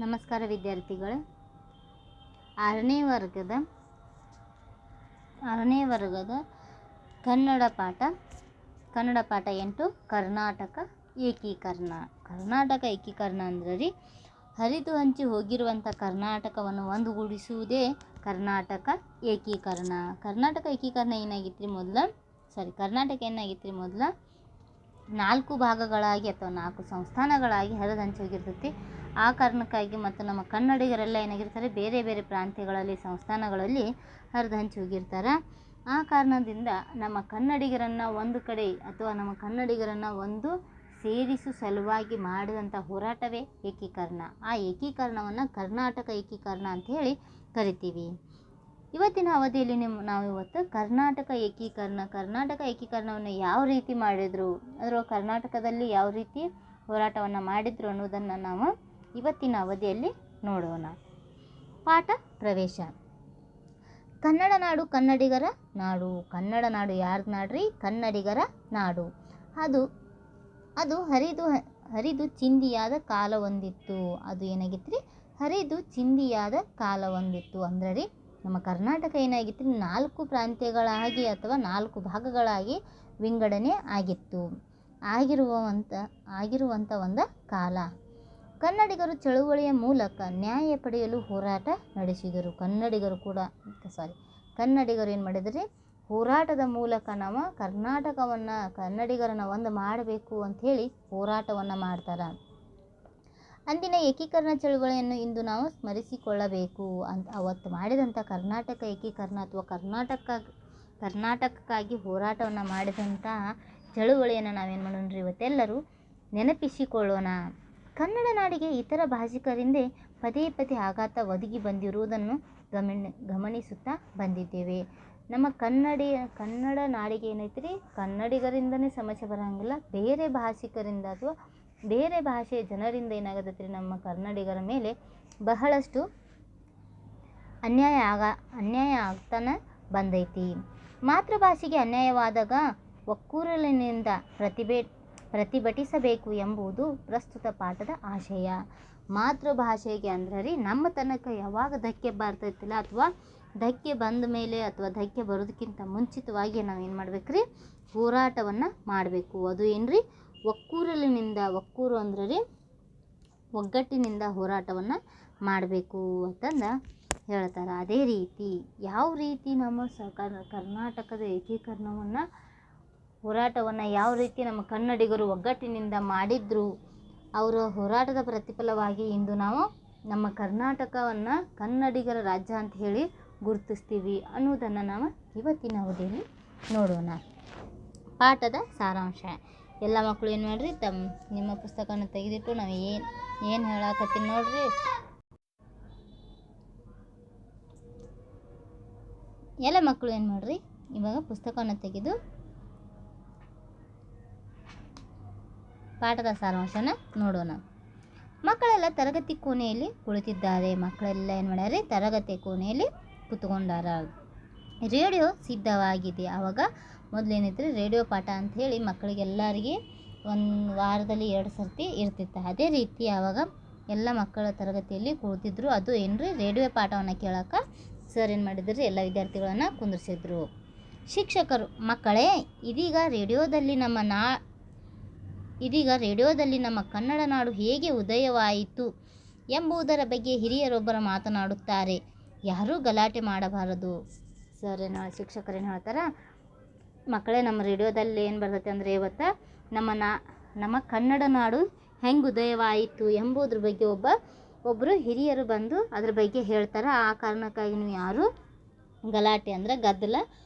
ನಮಸ್ಕಾರ ವಿದ್ಯಾರ್ಥಿಗಳೇ. ಆರನೇ ವರ್ಗದ ಕನ್ನಡ ಪಾಠ 8 ಕರ್ನಾಟಕ ಏಕೀಕರಣ. ಕರ್ನಾಟಕ ಏಕೀಕರಣ ಅಂದ್ರೆ ರೀ ಹರಿದು ಹಂಚಿ ಹೋಗಿರುವಂಥ ಕರ್ನಾಟಕವನ್ನು ಒಂದುಗೂಡಿಸುವುದೇ ಕರ್ನಾಟಕ ಏಕೀಕರಣ. ಕರ್ನಾಟಕ ಏಕೀಕರಣ ಏನಾಗಿತ್ತು ರೀ ಕರ್ನಾಟಕ ಏನಾಗಿತ್ತು ರೀ ಮೊದಲ 4 ಭಾಗಗಳಾಗಿ ಅಥವಾ 4 ಸಂಸ್ಥಾನಗಳಾಗಿ ಹರಿದು ಹಂಚಿ ಹೋಗಿರ್ತೈತಿ. ಆ ಕಾರಣಕ್ಕಾಗಿ ಮತ್ತು ನಮ್ಮ ಕನ್ನಡಿಗರೆಲ್ಲ ಏನಾಗಿರ್ತಾರೆ, ಬೇರೆ ಬೇರೆ ಪ್ರಾಂತ್ಯಗಳಲ್ಲಿ ಸಂಸ್ಥಾನಗಳಲ್ಲಿ ಹರಿದು ಹಂಚಿ ಹೋಗಿರ್ತಾರೆ. ಆ ಕಾರಣದಿಂದ ನಮ್ಮ ಕನ್ನಡಿಗರನ್ನು ಒಂದು ಕಡೆ ಅಥವಾ ನಮ್ಮ ಕನ್ನಡಿಗರನ್ನು ಒಂದು ಸೇರಿಸುವ ಸಲುವಾಗಿ ಮಾಡಿದಂಥ ಹೋರಾಟವೇ ಏಕೀಕರಣ. ಆ ಏಕೀಕರಣವನ್ನು ಕರ್ನಾಟಕ ಏಕೀಕರಣ ಅಂತ ಹೇಳಿ ಕರಿತೀವಿ. ಇವತ್ತಿನ ಅವಧಿಯಲ್ಲಿ ನಾವು ಇವತ್ತು ಕರ್ನಾಟಕ ಏಕೀಕರಣವನ್ನು ಯಾವ ರೀತಿ ಮಾಡಿದರು, ಅದರ ಕರ್ನಾಟಕದಲ್ಲಿ ಯಾವ ರೀತಿ ಹೋರಾಟವನ್ನು ಮಾಡಿದರು ಅನ್ನೋದನ್ನು ನಾವು ಇವತ್ತಿನ ಅವಧಿಯಲ್ಲಿ ನೋಡೋಣ. ಪಾಠ ಪ್ರವೇಶ. ಕನ್ನಡ ನಾಡು ಕನ್ನಡಿಗರ ನಾಡು. ಕನ್ನಡ ನಾಡು ಯಾರ್ದು ನಾಡ್ರಿ? ಕನ್ನಡಿಗರ ನಾಡು. ಅದು ಹರಿದು ಚಿಂದಿಯಾದ ಕಾಲ ಹೊಂದಿತ್ತು. ಅದು ಏನಾಗಿತ್ತು ರೀ? ಹರಿದು ಚಿಂದಿಯಾದ ಕಾಲ ಹೊಂದಿತ್ತು. ಅಂದ್ರೆ ರೀ ನಮ್ಮ ಕರ್ನಾಟಕ ಏನಾಗಿತ್ತು ರೀ 4 ಪ್ರಾಂತ್ಯಗಳಾಗಿ ಅಥವಾ 4 ಭಾಗಗಳಾಗಿ ವಿಂಗಡಣೆ ಆಗಿತ್ತು. ಆಗಿರುವಂಥ ಒಂದು ಕಾಲ. ಕನ್ನಡಿಗರು ಚಳುವಳಿಯ ಮೂಲಕ ನ್ಯಾಯ ಪಡೆಯಲು ಹೋರಾಟ ನಡೆಸಿದರು. ಕನ್ನಡಿಗರು ಏನು ಮಾಡಿದ್ರಿ? ಹೋರಾಟದ ಮೂಲಕ ನಾವು ಕನ್ನಡಿಗರನ್ನು ಒಂದು ಮಾಡಬೇಕು ಅಂಥೇಳಿ ಹೋರಾಟವನ್ನು ಮಾಡ್ತಾರೆ. ಅಂದಿನ ಏಕೀಕರಣ ಚಳುವಳಿಯನ್ನು ಇಂದು ನಾವು ಸ್ಮರಿಸಿಕೊಳ್ಳಬೇಕು ಅಂತ ಅವತ್ತು ಮಾಡಿದಂಥ ಕರ್ನಾಟಕ ಏಕೀಕರಣ ಅಥವಾ ಕರ್ನಾಟಕಕ್ಕಾಗಿ ಹೋರಾಟವನ್ನು ಮಾಡಿದಂಥ ಚಳುವಳಿಯನ್ನು ನಾವೇನು ಮಾಡೋಣ ಇವತ್ತೆಲ್ಲರೂ ನೆನಪಿಸಿಕೊಳ್ಳೋಣ. ಕನ್ನಡ ನಾಡಿಗೆ ಇತರ ಭಾಷಿಕರಿಂದ ಪದೇ ಪದೇ ಆಘಾತ ಒದಗಿ ಬಂದಿರುವುದನ್ನು ಗಮನಿಸುತ್ತಾ ಬಂದಿದ್ದೇವೆ. ನಮ್ಮ ಕನ್ನಡ ನಾಡಿಗೆ ಏನೈತೆ ರೀ, ಕನ್ನಡಿಗರಿಂದನೇ ಸಮಸ್ಯೆ ಬರೋಂಗಿಲ್ಲ, ಬೇರೆ ಭಾಷಿಕರಿಂದ ಅಥವಾ ಬೇರೆ ಭಾಷೆಯ ಜನರಿಂದ ಏನಾಗತ್ತೈತೆ ರೀ ನಮ್ಮ ಕನ್ನಡಿಗರ ಮೇಲೆ ಬಹಳಷ್ಟು ಅನ್ಯಾಯ ಆಗ್ತಾನೆ ಬಂದೈತಿ. ಮಾತೃಭಾಷೆಗೆ ಅನ್ಯಾಯವಾದಾಗ ಒಕ್ಕೂರಲಿನಿಂದ ಪ್ರತಿಭಟಿಸಬೇಕು ಎಂಬುದು ಪ್ರಸ್ತುತ ಪಾಠದ ಆಶಯ. ಮಾತೃಭಾಷೆಗೆ ಅಂದ್ರೆ ರೀ ನಮ್ಮ ತನಕ ಯಾವಾಗ ಧಕ್ಕೆ ಬರ್ತೈತಿಲ್ಲ ಅಥವಾ ಧಕ್ಕೆ ಬಂದ ಮೇಲೆ ಅಥವಾ ಧಕ್ಕೆ ಬರೋದಕ್ಕಿಂತ ಮುಂಚಿತವಾಗಿ ನಾವೇನು ಮಾಡ್ಬೇಕು ರೀ? ಹೋರಾಟವನ್ನು ಮಾಡಬೇಕು. ಅದು ಏನು ರೀ? ಒಕ್ಕೂರು ಅಂದ್ರೆ ರೀ ಒಗ್ಗಟ್ಟಿನಿಂದ ಹೋರಾಟವನ್ನು ಮಾಡಬೇಕು ಅಂತಂದು ಹೇಳ್ತಾರೆ. ಅದೇ ರೀತಿ ಯಾವ ರೀತಿ ನಮ್ಮ ಕರ್ನಾಟಕದ ಏಕೀಕರಣವನ್ನು ಹೋರಾಟವನ್ನು ಯಾವ ರೀತಿ ನಮ್ಮ ಕನ್ನಡಿಗರು ಒಗ್ಗಟ್ಟಿನಿಂದ ಮಾಡಿದ್ರು, ಅವರ ಹೋರಾಟದ ಪ್ರತಿಫಲವಾಗಿ ಇಂದು ನಾವು ನಮ್ಮ ಕರ್ನಾಟಕವನ್ನು ಕನ್ನಡಿಗರ ರಾಜ್ಯ ಅಂತ ಹೇಳಿ ಗುರುತಿಸ್ತೀವಿ ಅನ್ನೋದನ್ನು ನಾವು ಇವತ್ತಿನ ಅವಧಿಯಲ್ಲಿ ನೋಡೋಣ. ಪಾಠದ ಸಾರಾಂಶ. ಎಲ್ಲ ಮಕ್ಕಳು ಏನು ಮಾಡಿರಿ, ನಿಮ್ಮ ಪುಸ್ತಕವನ್ನು ತೆಗೆದಿಟ್ಟು ನಾವು ಏನು ಹೇಳಕತ್ತೀನಿ ನೋಡ್ರಿ. ಎಲ್ಲ ಮಕ್ಕಳು ಏನು ಮಾಡಿರಿ, ಇವಾಗ ಪುಸ್ತಕವನ್ನು ತೆಗೆದು ಪಾಠದ ಸಾರಾಂಶನ ನೋಡೋಣ. ಮಕ್ಕಳೆಲ್ಲ ತರಗತಿ ಕೋಣೆಯಲ್ಲಿ ಕುಳಿತಿದ್ದಾರೆ. ಮಕ್ಕಳೆಲ್ಲ ಏನು ಮಾಡ್ಯಾರ? ತರಗತಿ ಕೋಣೆಯಲ್ಲಿ ಕೂತ್ಕೊಂಡಾರ. ರೇಡಿಯೋ ಸಿದ್ಧವಾಗಿದೆ. ಆವಾಗ ಮೊದಲೇನಿತ್ತು ರೇಡಿಯೋ ಪಾಠ ಅಂಥೇಳಿ ಮಕ್ಕಳಿಗೆಲ್ಲರಿಗೆ ಒಂದು ವಾರದಲ್ಲಿ 2 ಸರ್ತಿ ಇರ್ತಿತ್ತು. ಅದೇ ರೀತಿ ಆವಾಗ ಎಲ್ಲ ಮಕ್ಕಳ ತರಗತಿಯಲ್ಲಿ ಕೂತಿದ್ರು. ಅದು ಏನ್ರಿ ರೇಡಿಯೋ ಪಾಠವನ್ನು ಕೇಳೋಕೆ ಸರ್ ಏನು ಮಾಡಿದ್ರು? ಎಲ್ಲ ವಿದ್ಯಾರ್ಥಿಗಳನ್ನು ಕುಂದಿರ್ಸಿದ್ರು. ಶಿಕ್ಷಕರು, ಮಕ್ಕಳೇ ಇದೀಗ ರೇಡಿಯೋದಲ್ಲಿ ನಮ್ಮ ಕನ್ನಡ ನಾಡು ಹೇಗೆ ಉದಯವಾಯಿತು ಎಂಬುದರ ಬಗ್ಗೆ ಹಿರಿಯರೊಬ್ಬರು ಮಾತನಾಡುತ್ತಾರೆ. ಯಾರೂ ಗಲಾಟೆ ಮಾಡಬಾರದು. ಶಿಕ್ಷಕರೇನು ಹೇಳ್ತಾರೆ? ಮಕ್ಕಳೇ, ನಮ್ಮ ರೇಡಿಯೋದಲ್ಲಿ ಏನು ಬರ್ತೈತೆ ಅಂದರೆ ಇವತ್ತು ನಮ್ಮ ಕನ್ನಡ ನಾಡು ಹೆಂಗೆ ಉದಯವಾಯಿತು ಎಂಬುದ್ರ ಬಗ್ಗೆ ಒಬ್ಬರು ಹಿರಿಯರು ಬಂದು ಅದ್ರ ಬಗ್ಗೆ ಹೇಳ್ತಾರೆ. ಆ ಕಾರಣಕ್ಕಾಗಿ ನೀವು ಯಾರು ಗಲಾಟೆ ಅಂದರೆ ಗದ್ದಲ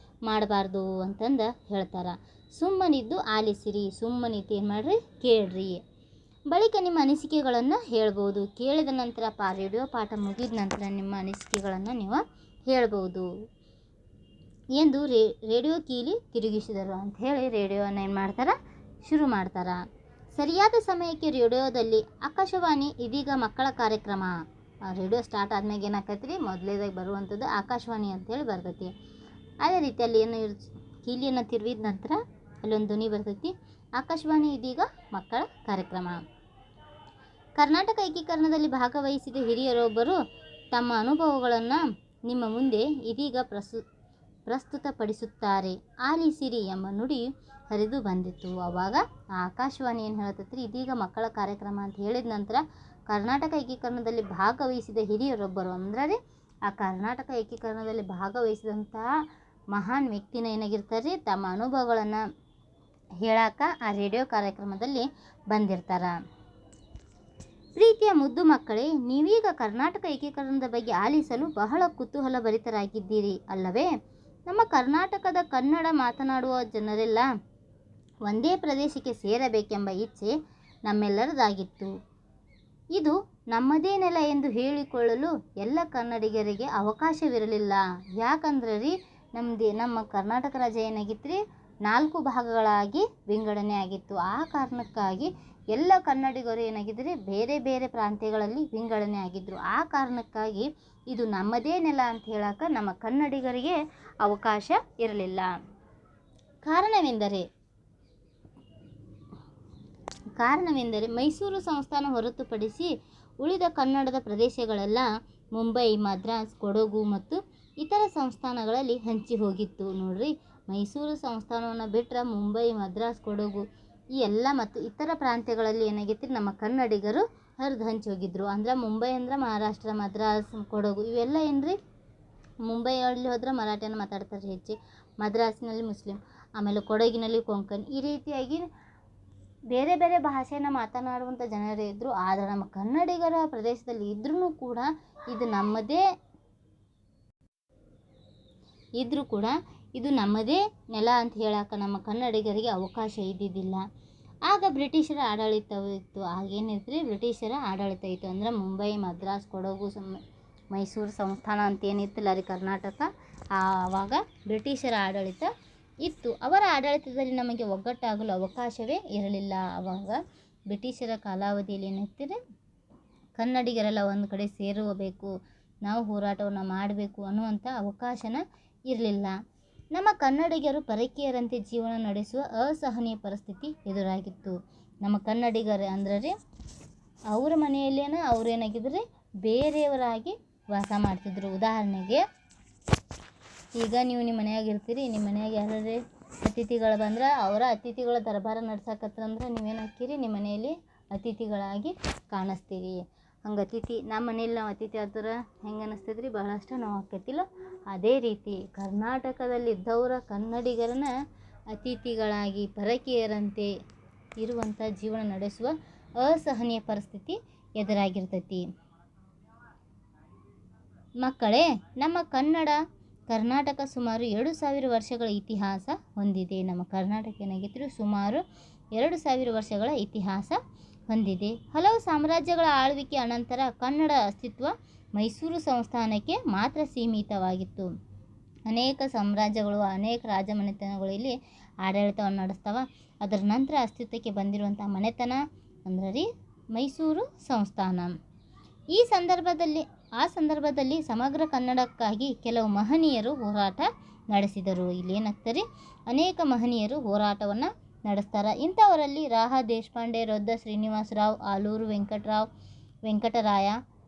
ಮಾಡಬಾರ್ದು ಅಂತಂದು ಹೇಳ್ತಾರೆ. ಸುಮ್ಮನಿದ್ದು ಆಲಿಸಿರಿ. ಸುಮ್ಮನಿದ್ದು ಏನು ಮಾಡಿರಿ? ಕೇಳ್ರಿ. ಬಳಿಕ ನಿಮ್ಮ ಅನಿಸಿಕೆಗಳನ್ನು ಹೇಳ್ಬೋದು. ಕೇಳಿದ ನಂತರ ರೇಡಿಯೋ ಪಾಠ ಮುಗಿದ ನಂತರ ನಿಮ್ಮ ಅನಿಸಿಕೆಗಳನ್ನು ನೀವು ಹೇಳ್ಬೋದು ಎಂದು ರೇಡಿಯೋ ಕೀಲಿ ತಿರುಗಿಸಿದರು ಅಂಥೇಳಿ ರೇಡಿಯೋವನ್ನು ಏನು ಮಾಡ್ತಾರೆ? ಶುರು ಮಾಡ್ತಾರೆ. ಸರಿಯಾದ ಸಮಯಕ್ಕೆ ರೇಡಿಯೋದಲ್ಲಿ ಆಕಾಶವಾಣಿ ಇದೀಗ ಮಕ್ಕಳ ಕಾರ್ಯಕ್ರಮ. ರೇಡಿಯೋ ಸ್ಟಾರ್ಟ್ ಆದ್ಮೇಲೆ ಏನಾಕೈತಿ ರೀ? ಮೊದಲೇದಾಗಿ ಬರುವಂಥದ್ದು ಆಕಾಶವಾಣಿ ಅಂಥೇಳಿ ಬರ್ತೈತಿ. ಅದೇ ರೀತಿ ಅಲ್ಲಿ ಏನು ಕೀಲಿಯನ್ನು ತಿರುವಿದ ನಂತರ ಅಲ್ಲೊಂದು ಧ್ವನಿ ಬರ್ತೈತಿ, ಆಕಾಶವಾಣಿ ಇದೀಗ ಮಕ್ಕಳ ಕಾರ್ಯಕ್ರಮ. ಕರ್ನಾಟಕ ಏಕೀಕರಣದಲ್ಲಿ ಭಾಗವಹಿಸಿದ ಹಿರಿಯರೊಬ್ಬರು ತಮ್ಮ ಅನುಭವಗಳನ್ನು ನಿಮ್ಮ ಮುಂದೆ ಇದೀಗ ಪ್ರಸ್ತುತಪಡಿಸುತ್ತಾರೆ. ಆಲಿಸಿರಿ ಎಂಬ ನುಡಿ ಹರಿದು ಬಂದಿತ್ತು. ಆವಾಗ ಆಕಾಶವಾಣಿ ಏನು ಹೇಳ್ತೈತ್ರಿ, ಇದೀಗ ಮಕ್ಕಳ ಕಾರ್ಯಕ್ರಮ ಅಂತ ಹೇಳಿದ ನಂತರ ಕರ್ನಾಟಕ ಏಕೀಕರಣದಲ್ಲಿ ಭಾಗವಹಿಸಿದ ಹಿರಿಯರೊಬ್ಬರು ಅಂದ್ರೆ ಆ ಕರ್ನಾಟಕ ಏಕೀಕರಣದಲ್ಲಿ ಭಾಗವಹಿಸಿದಂತಹ ಮಹಾನ್ ವ್ಯಕ್ತಿನ ಏನಾಗಿರ್ತಾರೆ, ತಮ್ಮ ಅನುಭವಗಳನ್ನು ಹೇಳಾಕ ಆ ರೇಡಿಯೋ ಕಾರ್ಯಕ್ರಮದಲ್ಲಿ ಬಂದಿರ್ತಾರ. ಪ್ರೀತಿಯ ಮುದ್ದು ಮಕ್ಕಳೇ, ನೀವೀಗ ಕರ್ನಾಟಕ ಏಕೀಕರಣದ ಬಗ್ಗೆ ಆಲಿಸಲು ಬಹಳ ಕುತೂಹಲಭರಿತರಾಗಿದ್ದೀರಿ ಅಲ್ಲವೇ? ನಮ್ಮ ಕರ್ನಾಟಕದ ಕನ್ನಡ ಮಾತನಾಡುವ ಜನರೆಲ್ಲ ಒಂದೇ ಪ್ರದೇಶಕ್ಕೆ ಸೇರಬೇಕೆಂಬ ಇಚ್ಛೆ ನಮ್ಮೆಲ್ಲರದಾಗಿತ್ತು. ಇದು ನಮ್ಮದೇ ನೆಲ ಎಂದು ಹೇಳಿಕೊಳ್ಳಲು ಎಲ್ಲ ಕನ್ನಡಿಗರಿಗೆ ಅವಕಾಶವಿರಲಿಲ್ಲ. ಯಾಕಂದ್ರೆ ರೀ ನಮ್ಮ ಕರ್ನಾಟಕ ರಾಜ್ಯ ಏನಾಗಿತ್ತು ರೀ, 4 ಭಾಗಗಳಾಗಿ ವಿಂಗಡಣೆ ಆಗಿತ್ತು. ಆ ಕಾರಣಕ್ಕಾಗಿ ಎಲ್ಲ ಕನ್ನಡಿಗರು ಏನಾಗಿದ್ದರೆ ಬೇರೆ ಬೇರೆ ಪ್ರಾಂತ್ಯಗಳಲ್ಲಿ ವಿಂಗಡಣೆ ಆಗಿದ್ದರು. ಆ ಕಾರಣಕ್ಕಾಗಿ ಇದು ನಮ್ಮದೇ ನೆಲ ಅಂತ ಹೇಳಕ್ಕೆ ನಮ್ಮ ಕನ್ನಡಿಗರಿಗೆ ಅವಕಾಶ ಇರಲಿಲ್ಲ. ಕಾರಣವೆಂದರೆ ಮೈಸೂರು ಸಂಸ್ಥಾನ ಹೊರತುಪಡಿಸಿ ಉಳಿದ ಕನ್ನಡದ ಪ್ರದೇಶಗಳೆಲ್ಲ ಮುಂಬೈ, ಮದ್ರಾಸ್, ಕೊಡಗು ಮತ್ತು ಇತರ ಸಂಸ್ಥಾನಗಳಲ್ಲಿ ಹಂಚಿ ಹೋಗಿತ್ತು. ನೋಡ್ರಿ, ಮೈಸೂರು ಸಂಸ್ಥಾನವನ್ನು ಬಿಟ್ಟರೆ ಮುಂಬೈ, ಮದ್ರಾಸ್, ಕೊಡಗು ಈ ಎಲ್ಲ ಮತ್ತು ಇತರ ಪ್ರಾಂತ್ಯಗಳಲ್ಲಿ ಏನಾಗಿತ್ತು, ನಮ್ಮ ಕನ್ನಡಿಗರು ಹರಿದು ಹಂಚಿ ಹೋಗಿದ್ರು. ಅಂದ್ರೆ ಮುಂಬೈ ಅಂದ್ರೆ ಮಹಾರಾಷ್ಟ್ರ, ಮದ್ರಾಸ್, ಕೊಡಗು ಇವೆಲ್ಲ ಏನ್ರಿ, ಮುಂಬೈಯಲ್ಲಿ ಹೋದ್ರೆ ಮರಾಠಿಯನ್ನು ಮಾತಾಡ್ತಾರೆ ಹೆಚ್ಚು, ಮದ್ರಾಸಿನಲ್ಲಿ ಮುಸ್ಲಿಂ, ಆಮೇಲೆ ಕೊಡಗಿನಲ್ಲಿ ಕೊಂಕಣಿ, ಈ ರೀತಿಯಾಗಿ ಬೇರೆ ಬೇರೆ ಭಾಷೆಯನ್ನು ಮಾತನಾಡುವಂಥ ಜನರೇ ಇದ್ದರು. ಆದರೆ ನಮ್ಮ ಕನ್ನಡಿಗರ ಪ್ರದೇಶದಲ್ಲಿ ಇದ್ರೂ ಕೂಡ ಇದು ನಮ್ಮದೇ ನೆಲ ಅಂತ ಹೇಳಕ್ಕೆ ನಮ್ಮ ಕನ್ನಡಿಗರಿಗೆ ಅವಕಾಶ ಇದ್ದಿದ್ದಿಲ್ಲ. ಆಗ ಬ್ರಿಟಿಷರ ಆಡಳಿತವಿತ್ತು. ಆಗೇನಿತ್ತು ರೀ, ಬ್ರಿಟಿಷರ ಆಡಳಿತ ಇತ್ತು. ಅಂದ್ರೆ ಮುಂಬೈ, ಮದ್ರಾಸ್, ಕೊಡಗು, ಮೈಸೂರು ಸಂಸ್ಥಾನ ಅಂತ ಏನಿತ್ತಲ್ಲ ರೀ ಕರ್ನಾಟಕ, ಆವಾಗ ಬ್ರಿಟಿಷರ ಆಡಳಿತ ಇತ್ತು. ಅವರ ಆಡಳಿತದಲ್ಲಿ ನಮಗೆ ಒಗ್ಗಟ್ಟಾಗಲು ಅವಕಾಶವೇ ಇರಲಿಲ್ಲ. ಆವಾಗ ಬ್ರಿಟಿಷರ ಕಾಲಾವಧಿಯಲ್ಲಿ ಏನಿರ್ತೀರಿ, ಕನ್ನಡಿಗರೆಲ್ಲ ಒಂದು ಕಡೆ ಸೇರಬೇಕು, ನಾವು ಹೋರಾಟವನ್ನು ಮಾಡಬೇಕು ಅನ್ನುವಂಥ ಅವಕಾಶನ ಇರಲಿಲ್ಲ. ನಮ್ಮ ಕನ್ನಡಿಗರು ಪರಕೀಯರಂತೆ ಜೀವನ ನಡೆಸುವ ಅಸಹನೀಯ ಪರಿಸ್ಥಿತಿ ಎದುರಾಗಿತ್ತು. ನಮ್ಮ ಕನ್ನಡಿಗರು ಅಂದ್ರೆ ಅವ್ರ ಮನೆಯಲ್ಲೇನ ಅವ್ರೇನಾಗಿದ್ರೆ ಬೇರೆಯವರಾಗಿ ವಾಸ ಮಾಡ್ತಿದ್ರು. ಉದಾಹರಣೆಗೆ ಈಗ ನೀವು ನಿಮ್ಮ ಮನೆಯಾಗ ಇರ್ತೀರಿ, ನಿಮ್ಮ ಮನೆಯಾಗ ಯಾರೇ ಅತಿಥಿಗಳು ಬಂದ್ರೆ ಅವರ ಅತಿಥಿಗಳ ದರ್ಬಾರ ನಡ್ಸಕತ್ತಂದ್ರೆ ನೀವೇನು ಹಾಕಿರಿ, ನಿಮ್ಮ ಮನೆಯಲ್ಲಿ ಅತಿಥಿಗಳಾಗಿ ಕಾಣಿಸ್ತೀರಿ. ಹಂಗೆ ನಮ್ಮ ಮನೇಲಿ ನಾವು ಅತಿಥಿ ಆದ್ರೆ ಹೆಂಗೆ ಅನ್ನಿಸ್ತೈತೆ ರೀ, ಬಹಳಷ್ಟು ನಾವು ಆಕೈತಿಲ್ಲ. ಅದೇ ರೀತಿ ಕರ್ನಾಟಕದಲ್ಲಿದ್ದವರ ಕನ್ನಡಿಗರನ್ನ ಅತಿಥಿಗಳಾಗಿ ಪರಕೀಯರಂತೆ ಇರುವಂಥ ಜೀವನ ನಡೆಸುವ ಅಸಹನೀಯ ಪರಿಸ್ಥಿತಿ ಎದುರಾಗಿರ್ತೈತಿ. ಮಕ್ಕಳೇ, ನಮ್ಮ ಕರ್ನಾಟಕ ಸುಮಾರು 2000 ವರ್ಷಗಳ ಇತಿಹಾಸ ಹೊಂದಿದೆ. ನಮ್ಮ ಕರ್ನಾಟಕ ಏನಾಗಿತ್ತು, ಸುಮಾರು 2000 ವರ್ಷಗಳ ಇತಿಹಾಸ ಹೊಂದಿದೆ. ಹಲವು ಸಾಮ್ರಾಜ್ಯಗಳ ಆಳ್ವಿಕೆ ಅನಂತರ ಕನ್ನಡ ಅಸ್ತಿತ್ವ ಮೈಸೂರು ಸಂಸ್ಥಾನಕ್ಕೆ ಮಾತ್ರ ಸೀಮಿತವಾಗಿತ್ತು. ಅನೇಕ ಸಾಮ್ರಾಜ್ಯಗಳು, ಅನೇಕ ರಾಜಮನೆತನಗಳು ಇಲ್ಲಿ ಆಡಳಿತವನ್ನು ನಡೆಸ್ತಾವ. ಅದರ ನಂತರ ಅಸ್ತಿತ್ವಕ್ಕೆ ಬಂದಿರುವಂಥ ಮನೆತನ ಅಂದ್ರೆ ರೀ ಮೈಸೂರು ಸಂಸ್ಥಾನ. ಆ ಸಂದರ್ಭದಲ್ಲಿ ಸಮಗ್ರ ಕನ್ನಡಕ್ಕಾಗಿ ಕೆಲವು ಮಹನೀಯರು ಹೋರಾಟ ನಡೆಸಿದರು. ಇಲ್ಲೇನಾಗ್ತಾರೆ, ಅನೇಕ ಮಹನೀಯರು ಹೋರಾಟವನ್ನು ನಡೆಸ್ತಾರೆ. ಇಂಥವರಲ್ಲಿ ರಾ. ದೇಶಪಾಂಡೆ, ರೊದ್ದ ಶ್ರೀನಿವಾಸರಾವ್, ಆಲೂರು ವೆಂಕಟರಾಯ,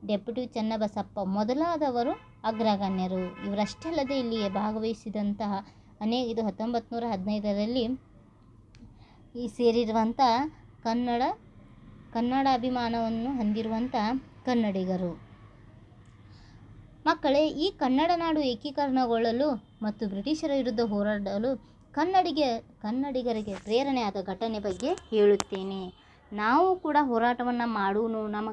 ಡೆಪ್ಯೂಟಿ ಚನ್ನಬಸಪ್ಪ ಮೊದಲಾದವರು ಅಗ್ರಗಣ್ಯರು. ಇವರಷ್ಟೇ ಅಲ್ಲದೆ ಇಲ್ಲಿಯೇ ಭಾಗವಹಿಸಿದಂತಹ ಇದು 1915ರಲ್ಲಿ ಸೇರಿರುವಂಥ ಕನ್ನಡಾಭಿಮಾನವನ್ನು ಹೊಂದಿರುವಂಥ ಕನ್ನಡಿಗರು. ಮಕ್ಕಳೇ, ಈ ಕನ್ನಡ ನಾಡು ಏಕೀಕರಣಗೊಳ್ಳಲು ಮತ್ತು ಬ್ರಿಟಿಷರ ವಿರುದ್ಧ ಹೋರಾಡಲು ಕನ್ನಡಿಗರಿಗೆ ಪ್ರೇರಣೆಯಾದ ಘಟನೆ ಬಗ್ಗೆ ಹೇಳುತ್ತೇನೆ. ನಾವು ಕೂಡ ಹೋರಾಟವನ್ನು ಮಾಡೋನು, ನಮ್ಮ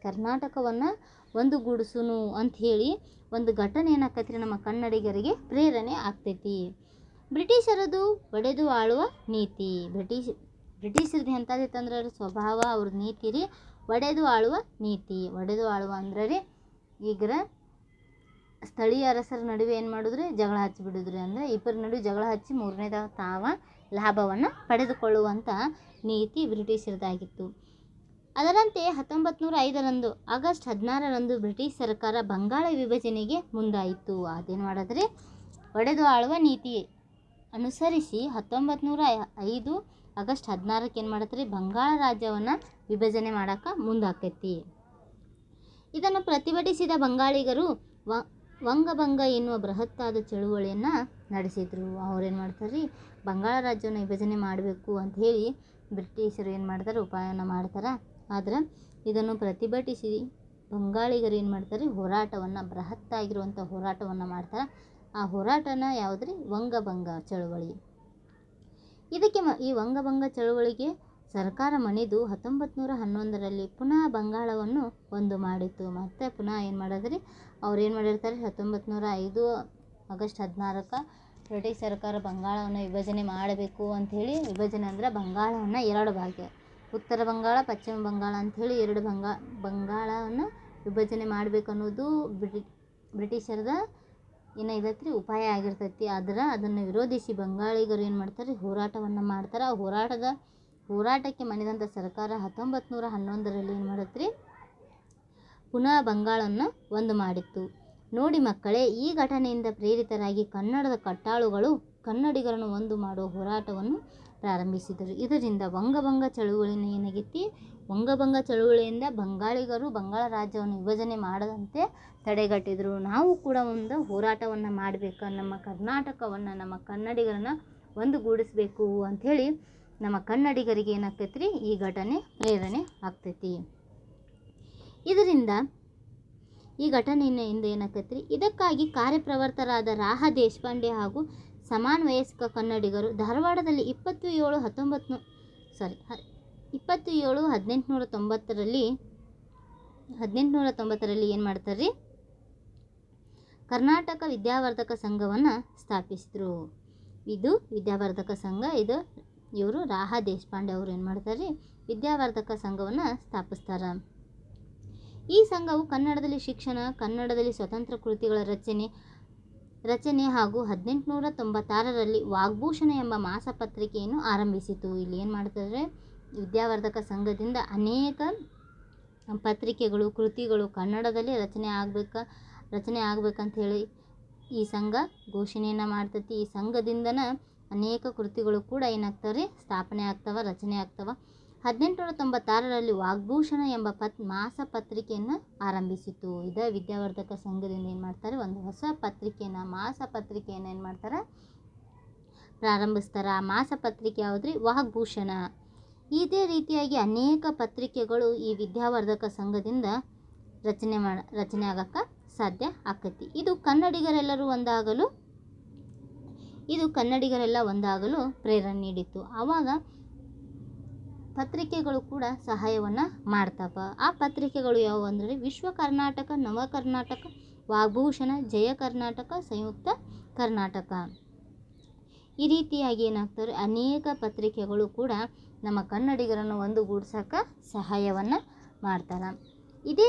ಕರ್ನಾಟಕವನ್ನು ಒಂದುಗೂಡಿಸೋನು ಅಂಥೇಳಿ ಒಂದು ಘಟನೆ ಏನಾಕೈತಿ, ನಮ್ಮ ಕನ್ನಡಿಗರಿಗೆ ಪ್ರೇರಣೆ ಆಗ್ತೈತಿ. ಬ್ರಿಟಿಷರದು ಒಡೆದು ಆಳುವ ನೀತಿ. ಬ್ರಿಟಿಷರದ್ದು ಎಂಥದಿತ್ತಂದ್ರೆ ಸ್ವಭಾವ, ಅವ್ರ ನೀತಿ ರೀ ಒಡೆದು ಆಳುವ ನೀತಿ. ಒಡೆದು ಆಳುವ ಅಂದ್ರೆ ರೀ, ಈಗ ಸ್ಥಳೀಯ ಅರಸರ ನಡುವೆ ಏನು ಮಾಡಿದ್ರಿ, ಜಗಳ ಹಚ್ಚಿಬಿಡಿದ್ರಿ. ಅಂದರೆ ಇಬ್ಬರ ನಡುವೆ ಜಗಳ ಹಚ್ಚಿ ಮೂರನೇದಾಗಿ ತಾವ ಲಾಭವನ್ನು ಪಡೆದುಕೊಳ್ಳುವಂಥ ನೀತಿ ಬ್ರಿಟಿಷರದಾಗಿತ್ತು. ಅದರಂತೆ 1905 ಆಗಸ್ಟ್ 16 ಬ್ರಿಟಿಷ್ ಸರ್ಕಾರ ಬಂಗಾಳ ವಿಭಜನೆಗೆ ಮುಂದಾಯಿತು. ಅದೇನು ಮಾಡಿದ್ರಿ, ಒಡೆದು ಆಳುವ ನೀತಿ ಅನುಸರಿಸಿ 1905 ಆಗಸ್ಟ್ 16 ಏನು ಮಾಡತ್ರಿ, ಬಂಗಾಳ ರಾಜ್ಯವನ್ನು ವಿಭಜನೆ ಮಾಡೋಕೆ ಮುಂದಾಕೈತಿ. ಇದನ್ನು ಪ್ರತಿಭಟಿಸಿದ ಬಂಗಾಳಿಗರು ವಂಗಭಂಗ ಎನ್ನುವ ಬೃಹತ್ತಾದ ಚಳುವಳಿಯನ್ನು ನಡೆಸಿದರು. ಅವ್ರೇನು ಮಾಡ್ತಾರೆ ರೀ, ಬಂಗಾಳ ರಾಜ್ಯವನ್ನು ವಿಭಜನೆ ಮಾಡಬೇಕು ಅಂತ ಹೇಳಿ ಬ್ರಿಟಿಷರು ಏನು ಮಾಡ್ತಾರೆ, ಉಪಾಯನ ಮಾಡ್ತಾರೆ. ಆದ್ರೆ ಇದನ್ನು ಪ್ರತಿಭಟಿಸಿ ಬಂಗಾಳಿಗರು ಏನು ಮಾಡ್ತಾರೆ, ಹೋರಾಟವನ್ನು ಬೃಹತ್ತಾಗಿರುವಂಥ ಹೋರಾಟವನ್ನು ಮಾಡ್ತಾರೆ. ಆ ಹೋರಾಟನ ಯಾವುದ್ರಿ, ವಂಗಭಂಗ ಚಳುವಳಿ. ಇದಕ್ಕೆ ಈ ವಂಗಭಂಗ ಚಳುವಳಿಗೆ ಸರ್ಕಾರ ಮಣಿದು 1911ರಲ್ಲಿ ಪುನಃ ಬಂಗಾಳವನ್ನು ಒಂದು ಮಾಡಿತ್ತು. ಮತ್ತು ಪುನಃ ಏನು ಮಾಡೋದ್ರಿ, ಅವ್ರು ಏನು ಮಾಡಿರ್ತಾರೆ, 1905 ಆಗಸ್ಟ್ 16ಕ್ಕೆ ಬ್ರಿಟಿಷ್ ಸರ್ಕಾರ ಬಂಗಾಳವನ್ನು ವಿಭಜನೆ ಮಾಡಬೇಕು ಅಂಥೇಳಿ, ವಿಭಜನೆ ಅಂದರೆ ಬಂಗಾಳವನ್ನು 2 ಭಾಗ, ಉತ್ತರ ಬಂಗಾಳ ಪಶ್ಚಿಮ ಬಂಗಾಳ ಅಂಥೇಳಿ 2 ಬಂಗಾಳವನ್ನು ವಿಭಜನೆ ಮಾಡಬೇಕು ಅನ್ನೋದು ಬ್ರಿಟಿಷರದ ಏನೈತೈತಿ ಉಪಾಯ ಆಗಿರ್ತೈತಿ. ಅದನ್ನು ವಿರೋಧಿಸಿ ಬಂಗಾಳಿಗರು ಏನು ಮಾಡ್ತಾರೆ, ಹೋರಾಟವನ್ನು ಮಾಡ್ತಾರೆ. ಆ ಹೋರಾಟಕ್ಕೆ ಮಣಿದಂಥ ಸರ್ಕಾರ 1911ರಲ್ಲಿ ಏನು ಮಾಡತ್ರಿ, ಪುನಃ ಬಂಗಾಳವನ್ನು ಒಂದು ಮಾಡಿತ್ತು. ನೋಡಿ ಮಕ್ಕಳೇ, ಈ ಘಟನೆಯಿಂದ ಪ್ರೇರಿತರಾಗಿ ಕನ್ನಡದ ಕಟ್ಟಾಳುಗಳು ಕನ್ನಡಿಗರನ್ನು ಒಂದು ಮಾಡುವ ಹೋರಾಟವನ್ನು ಪ್ರಾರಂಭಿಸಿದರು. ಇದರಿಂದ ವಂಗಭಂಗ ಚಳುವಳಿನ ಏನಾಗೈತಿ, ವಂಗಭಂಗ ಚಳುವಳಿಯಿಂದ ಬಂಗಾಳಿಗರು ಬಂಗಾಳ ರಾಜ್ಯವನ್ನು ವಿಭಜನೆ ಮಾಡದಂತೆ ತಡೆಗಟ್ಟಿದರು. ನಾವು ಕೂಡ ಒಂದು ಹೋರಾಟವನ್ನು ಮಾಡಬೇಕು, ನಮ್ಮ ಕರ್ನಾಟಕವನ್ನು, ನಮ್ಮ ಕನ್ನಡಿಗರನ್ನು ಒಂದುಗೂಡಿಸ್ಬೇಕು ಅಂಥೇಳಿ ನಮ್ಮ ಕನ್ನಡಿಗರಿಗೆ ಏನಾಗ್ತೈತಿ ರೀ, ಈ ಘಟನೆ ಪ್ರೇರಣೆ ಆಗ್ತೈತಿ. ಇದರಿಂದ ಈ ಘಟನೆಯಿಂದ ಏನಾಗ್ತೈತಿ ರೀ, ಇದಕ್ಕಾಗಿ ಕಾರ್ಯಪ್ರವರ್ತರಾದ ರಾಹ ದೇಶಪಾಂಡೆ ಹಾಗೂ ಸಮಾನ ವಯಸ್ಕ ಕನ್ನಡಿಗರು ಧಾರವಾಡದಲ್ಲಿ 1890ರಲ್ಲಿ ಏನು ಮಾಡ್ತಾರೆ ರೀ, ಕರ್ನಾಟಕ ವಿದ್ಯಾವರ್ಧಕ ಸಂಘವನ್ನು ಸ್ಥಾಪಿಸಿದರು. ಇದು ವಿದ್ಯಾವರ್ಧಕ ಸಂಘ, ಇವರು ರಾಹ ದೇಶಪಾಂಡೆ ಅವರು ಏನು ಮಾಡ್ತಾರೆ, ವಿದ್ಯಾವರ್ಧಕ ಸಂಘವನ್ನು ಸ್ಥಾಪಿಸ್ತಾರೆ. ಈ ಸಂಘವು ಕನ್ನಡದಲ್ಲಿ ಶಿಕ್ಷಣ, ಕನ್ನಡದಲ್ಲಿ ಸ್ವತಂತ್ರ ಕೃತಿಗಳ ರಚನೆ ಹಾಗೂ 1896ರಲ್ಲಿ ವಾಗ್ಭೂಷಣ ಎಂಬ ಮಾಸಪತ್ರಿಕೆಯನ್ನು ಆರಂಭಿಸಿತು. ಇಲ್ಲಿ ಏನು ಮಾಡ್ತಾರೆ, ವಿದ್ಯಾವರ್ಧಕ ಸಂಘದಿಂದ ಅನೇಕ ಪತ್ರಿಕೆಗಳು, ಕೃತಿಗಳು ಕನ್ನಡದಲ್ಲಿ ರಚನೆ ಆಗ್ಬೇಕಂತ ಹೇಳಿ ಈ ಸಂಘ ಘೋಷಣೆಯನ್ನು ಮಾಡ್ತೈತಿ. ಈ ಸಂಘದಿಂದನೇ ಅನೇಕ ಕೃತಿಗಳು ಕೂಡ ಏನಾಗ್ತವೆ, ಸ್ಥಾಪನೆ ಆಗ್ತವೆ, ರಚನೆ ಆಗ್ತವೆ. 1896ರಲ್ಲಿ ವಾಗ್ಭೂಷಣ ಎಂಬ ಮಾಸಪತ್ರಿಕೆಯನ್ನು ಆರಂಭಿಸಿತು. ಇದೇ ವಿದ್ಯಾವರ್ಧಕ ಸಂಘದಿಂದ ಏನು ಮಾಡ್ತಾರೆ, ಒಂದು ಹೊಸ ಮಾಸಪತ್ರಿಕೆಯನ್ನು ಏನು ಮಾಡ್ತಾರೆ, ಪ್ರಾರಂಭಿಸ್ತಾರೆ. ಆ ಮಾಸಪತ್ರಿಕೆ ಯಾವುದ್ರಿ, ವಾಗ್ಭೂಷಣ. ಇದೇ ರೀತಿಯಾಗಿ ಅನೇಕ ಪತ್ರಿಕೆಗಳು ಈ ವಿದ್ಯಾವರ್ಧಕ ಸಂಘದಿಂದ ರಚನೆ ಆಗಕ್ಕೆ ಸಾಧ್ಯ ಆಕೈತಿ. ಇದು ಕನ್ನಡಿಗರೆಲ್ಲ ಒಂದಾಗಲು ಪ್ರೇರಣೆ ನೀಡಿತು. ಆವಾಗ ಪತ್ರಿಕೆಗಳು ಕೂಡ ಸಹಾಯವನ್ನು ಮಾಡ್ತಾವ. ಆ ಪತ್ರಿಕೆಗಳು ಯಾವುವು ಅಂದರೆ ವಿಶ್ವ ಕರ್ನಾಟಕ, ನವ ಕರ್ನಾಟಕ, ವಾಗ್ಭೂಷಣ, ಜಯ ಕರ್ನಾಟಕ, ಸಂಯುಕ್ತ ಕರ್ನಾಟಕ. ಈ ರೀತಿಯಾಗಿ ಏನಾಗ್ತವೆ, ಅನೇಕ ಪತ್ರಿಕೆಗಳು ಕೂಡ ನಮ್ಮ ಕನ್ನಡಿಗರನ್ನು ಒಂದುಗೂಡ್ಸೋಕೆ ಸಹಾಯವನ್ನು ಮಾಡ್ತಾರೆ. ಇದೇ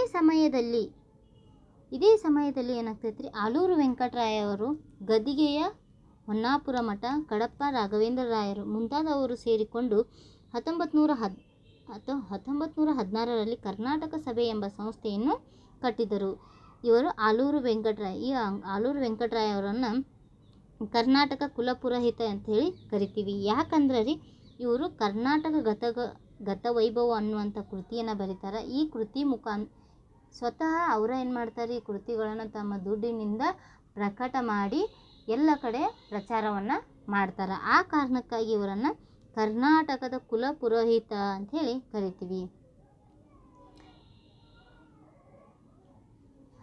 ಸಮಯದಲ್ಲಿ ಏನಾಗ್ತೈತ್ರಿ, ಆಲೂರು ವೆಂಕಟರಾಯ ಅವರು, ಗದಿಗೆಯ ಹೊನ್ನಾಪುರ ಮಠ, ಕಡಪ ರಾಘವೇಂದ್ರ ರಾಯರು ಮುಂತಾದವರು ಸೇರಿಕೊಂಡು 1916ರಲ್ಲಿ ಕರ್ನಾಟಕ ಸಭೆ ಎಂಬ ಸಂಸ್ಥೆಯನ್ನು ಕಟ್ಟಿದರು. ಇವರು ಆಲೂರು ವೆಂಕಟರಾಯ ಅವರನ್ನು ಕರ್ನಾಟಕ ಕುಲಪುರೋಹಿತ ಅಂಥೇಳಿ ಕರಿತೀವಿ. ಯಾಕಂದ್ರೆ ರೀ, ಇವರು ಕರ್ನಾಟಕ ಗತವೈಭವ ಅನ್ನುವಂಥ ಕೃತಿಯನ್ನು ಬರೀತಾರೆ. ಈ ಕೃತಿ ಸ್ವತಃ ಅವರ ಏನು ಮಾಡ್ತಾರೆ, ಈ ಕೃತಿಗಳನ್ನು ತಮ್ಮ ದುಡ್ಡಿನಿಂದ ಪ್ರಕಟ ಮಾಡಿ ಎಲ್ಲ ಕಡೆ ಪ್ರಚಾರವನ್ನು ಮಾಡ್ತಾರೆ. ಆ ಕಾರಣಕ್ಕಾಗಿ ಇವರನ್ನು ಕರ್ನಾಟಕದ ಕುಲಪುರೋಹಿತ ಅಂಥೇಳಿ ಕರಿತೀವಿ.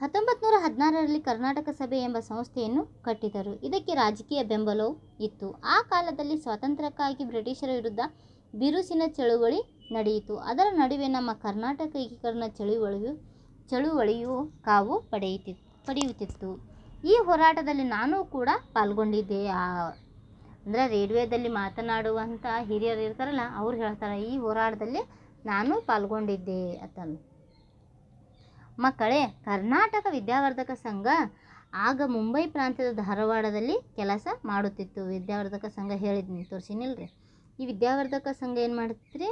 1916ರಲ್ಲಿ ಕರ್ನಾಟಕ ಸಭೆ ಎಂಬ ಸಂಸ್ಥೆಯನ್ನು ಕಟ್ಟಿದರು. ಇದಕ್ಕೆ ರಾಜಕೀಯ ಬೆಂಬಲವೂ ಇತ್ತು. ಆ ಕಾಲದಲ್ಲಿ ಸ್ವಾತಂತ್ರ್ಯಕ್ಕಾಗಿ ಬ್ರಿಟಿಷರ ವಿರುದ್ಧ ಬಿರುಸಿನ ಚಳುವಳಿ ನಡೆಯಿತು. ಅದರ ನಡುವೆ ನಮ್ಮ ಕರ್ನಾಟಕ ಏಕೀಕರಣ ಚಳುವಳಿಯು ಕಾವು ಪಡೆಯುತ್ತಿತ್ತು. ಈ ಹೋರಾಟದಲ್ಲಿ ನಾನು ಕೂಡ ಪಾಲ್ಗೊಂಡಿದ್ದೆ. ಅಂದರೆ ರೇಡಿಯೋದಲ್ಲಿ ಮಾತನಾಡುವಂಥ ಹಿರಿಯರು ಇರ್ತಾರಲ್ಲ, ಅವ್ರು ಹೇಳ್ತಾರೆ, ಈ ಹೋರಾಟದಲ್ಲಿ ನಾನು ಪಾಲ್ಗೊಂಡಿದ್ದೆ ಅಂತಂದು. ಮಕ್ಕಳೇ, ಕರ್ನಾಟಕ ವಿದ್ಯಾವರ್ಧಕ ಸಂಘ ಆಗ ಮುಂಬೈ ಪ್ರಾಂತ್ಯದ ಧಾರವಾಡದಲ್ಲಿ ಕೆಲಸ ಮಾಡುತ್ತಿತ್ತು. ವಿದ್ಯಾವರ್ಧಕ ಸಂಘ ಹೇಳಿದ್ನಿ, ತೋರಿಸಿನಿಲ್ರಿ. ಈ ವಿದ್ಯಾವರ್ಧಕ ಸಂಘ ಏನು ಮಾಡುತ್ತಿತ್ತು,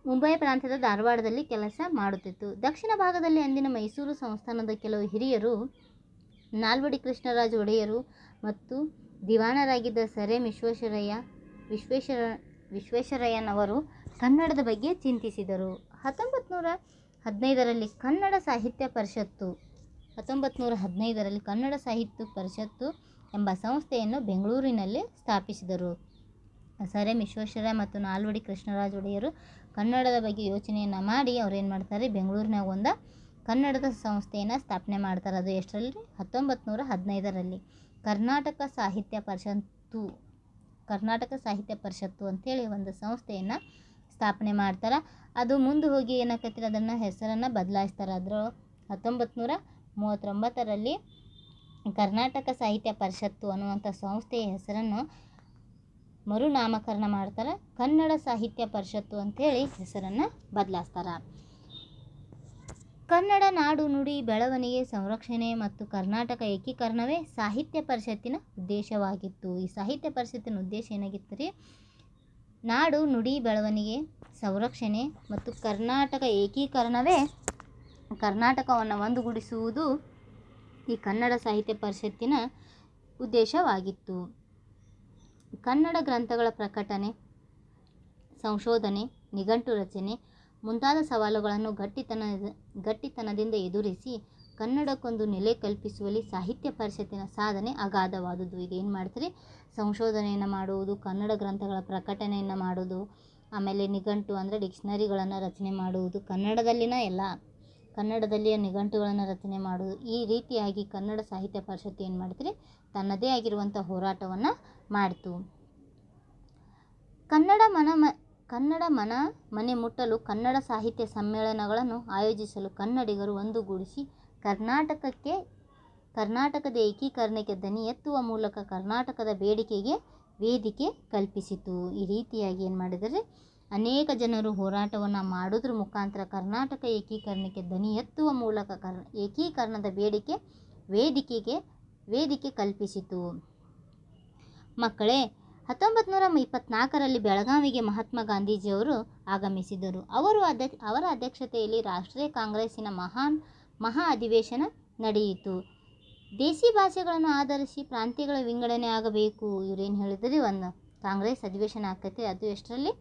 ಮುಂಬೈ ಪ್ರಾಂತ್ಯದ ಧಾರವಾಡದಲ್ಲಿ ಕೆಲಸ ಮಾಡುತ್ತಿತ್ತು. ದಕ್ಷಿಣ ಭಾಗದಲ್ಲಿ ಅಂದಿನ ಮೈಸೂರು ಸಂಸ್ಥಾನದ ಕೆಲವು ಹಿರಿಯರು, ನಾಲ್ವಡಿ ಕೃಷ್ಣರಾಜ ಒಡೆಯರು ಮತ್ತು ದಿವಾನರಾಗಿದ್ದ ಸರ್ ಎಂ ವಿಶ್ವೇಶ್ವರಯ್ಯನವರು ಕನ್ನಡದ ಬಗ್ಗೆ ಚಿಂತಿಸಿದರು. 1915ರಲ್ಲಿ ಕನ್ನಡ ಸಾಹಿತ್ಯ ಪರಿಷತ್ತು 1915ರಲ್ಲಿ ಕನ್ನಡ ಸಾಹಿತ್ಯ ಪರಿಷತ್ತು ಎಂಬ ಸಂಸ್ಥೆಯನ್ನು ಬೆಂಗಳೂರಿನಲ್ಲಿ ಸ್ಥಾಪಿಸಿದರು. ಸರ್ ಎಂ ವಿಶ್ವೇಶ್ವರಯ್ಯ ಮತ್ತು ನಾಲ್ವಡಿ ಕೃಷ್ಣರಾಜ ಒಡೆಯರು ಕನ್ನಡದ ಬಗ್ಗೆ ಯೋಚನೆಯನ್ನು ಮಾಡಿ ಅವ್ರೇನು ಮಾಡ್ತಾರೆ, ಬೆಂಗಳೂರಿನಾಗ ಒಂದು ಕನ್ನಡದ ಸಂಸ್ಥೆಯನ್ನು ಸ್ಥಾಪನೆ ಮಾಡ್ತಾರೆ. ಅದು ಎಷ್ಟರಲ್ಲಿ? 1915ರಲ್ಲಿ ಕರ್ನಾಟಕ ಸಾಹಿತ್ಯ ಪರಿಷತ್ತು ಅಂತೇಳಿ ಒಂದು ಸಂಸ್ಥೆಯನ್ನು ಸ್ಥಾಪನೆ ಮಾಡ್ತಾರೆ. ಅದು ಮುಂದೆ ಹೋಗಿ ಏನಾಕತ್ತೀರಿ, ಅದನ್ನು ಹೆಸರನ್ನು ಬದಲಾಯಿಸ್ತಾರೆ. ಅದರ 1939ರಲ್ಲಿ ಕರ್ನಾಟಕ ಸಾಹಿತ್ಯ ಪರಿಷತ್ತು ಅನ್ನುವಂಥ ಸಂಸ್ಥೆಯ ಹೆಸರನ್ನು ಮರುನಾಮಕರಣ ಮಾಡ್ತಾರೆ. ಕನ್ನಡ ಸಾಹಿತ್ಯ ಪರಿಷತ್ತು ಅಂಥೇಳಿ ಹೆಸರನ್ನು ಬದಲಾಯಿಸ್ತಾರೆ. ಕನ್ನಡ ನಾಡು ನುಡಿ ಬೆಳವಣಿಗೆ ಸಂರಕ್ಷಣೆ ಮತ್ತು ಕರ್ನಾಟಕ ಏಕೀಕರಣವೇ ಸಾಹಿತ್ಯ ಪರಿಷತ್ತಿನ ಉದ್ದೇಶವಾಗಿತ್ತು. ಈ ಸಾಹಿತ್ಯ ಪರಿಷತ್ತಿನ ಉದ್ದೇಶ ಏನಾಗಿತ್ತು ರೀ? ನಾಡು ನುಡಿ ಬೆಳವಣಿಗೆ ಸಂರಕ್ಷಣೆ ಮತ್ತು ಕರ್ನಾಟಕ ಏಕೀಕರಣವೇ ಕರ್ನಾಟಕವನ್ನು ಒಂದುಗೂಡಿಸುವುದು ಈ ಕನ್ನಡ ಸಾಹಿತ್ಯ ಪರಿಷತ್ತಿನ ಉದ್ದೇಶವಾಗಿತ್ತು. ಕನ್ನಡ ಗ್ರಂಥಗಳ ಪ್ರಕಟಣೆ, ಸಂಶೋಧನೆ, ನಿಘಂಟು ರಚನೆ ಮುಂತಾದ ಸವಾಲುಗಳನ್ನು ಗಟ್ಟಿತನದಿಂದ ಎದುರಿಸಿ ಕನ್ನಡಕ್ಕೊಂದು ನೆಲೆ ಕಲ್ಪಿಸುವಲ್ಲಿ ಸಾಹಿತ್ಯ ಪರಿಷತ್ತಿನ ಸಾಧನೆ ಅಗಾಧವಾದುದು. ಈಗ ಏನು ಮಾಡ್ತಾರೆ, ಸಂಶೋಧನೆಯನ್ನು ಮಾಡುವುದು, ಕನ್ನಡ ಗ್ರಂಥಗಳ ಪ್ರಕಟಣೆಯನ್ನು ಮಾಡೋದು, ಆಮೇಲೆ ನಿಘಂಟು ಅಂದರೆ ಡಿಕ್ಷನರಿಗಳನ್ನು ರಚನೆ ಮಾಡುವುದು, ಕನ್ನಡದಲ್ಲಿಯ ನಿಘಂಟುಗಳನ್ನು ರಚನೆ ಮಾಡುವುದು. ಈ ರೀತಿಯಾಗಿ ಕನ್ನಡ ಸಾಹಿತ್ಯ ಪರಿಷತ್ತು ಏನು ಮಾಡ್ತಾರೆ, ತನ್ನದೇ ಆಗಿರುವಂಥ ಹೋರಾಟವನ್ನು ಮಾಡಿತು. ಕನ್ನಡ ಮನೆ ಮುಟ್ಟಲು ಕನ್ನಡ ಸಾಹಿತ್ಯ ಸಮ್ಮೇಳನಗಳನ್ನು ಆಯೋಜಿಸಲು ಕನ್ನಡಿಗರು ಒಂದುಗೂಡಿಸಿ ಕರ್ನಾಟಕದ ಏಕೀಕರಣಕ್ಕೆ ದನಿ ಎತ್ತುವ ಮೂಲಕ ಕರ್ನಾಟಕದ ಬೇಡಿಕೆಗೆ ವೇದಿಕೆ ಕಲ್ಪಿಸಿತು. ಈ ರೀತಿಯಾಗಿ ಏನು ಮಾಡಿದರೆ, ಅನೇಕ ಜನರು ಹೋರಾಟವನ್ನು ಮಾಡೋದ್ರ ಮುಖಾಂತರ ಕರ್ನಾಟಕ ಏಕೀಕರಣಕ್ಕೆ ದನಿ ಎತ್ತುವ ಮೂಲಕ ಏಕೀಕರಣದ ವೇದಿಕೆ ಕಲ್ಪಿಸಿತು. ಮಕ್ಕಳೇ, 1924ರಲ್ಲಿ ಬೆಳಗಾವಿಗೆ ಮಹಾತ್ಮ ಗಾಂಧೀಜಿಯವರು ಆಗಮಿಸಿದರು. ಅವರ ಅಧ್ಯಕ್ಷತೆಯಲ್ಲಿ ರಾಷ್ಟ್ರೀಯ ಕಾಂಗ್ರೆಸ್ಸಿನ ಮಹಾ ಅಧಿವೇಶನ ನಡೆಯಿತು. ದೇಸಿ ಭಾಷೆಗಳನ್ನು ಆಧರಿಸಿ ಪ್ರಾಂತ್ಯಗಳ ವಿಂಗಡಣೆ ಆಗಬೇಕು. ಇವರೇನು ಹೇಳಿದ್ರಿ, ಒಂದು ಕಾಂಗ್ರೆಸ್ ಅಧಿವೇಶನ ಆಕೈತಿ. ಅದು ಎಷ್ಟರಲ್ಲಿ?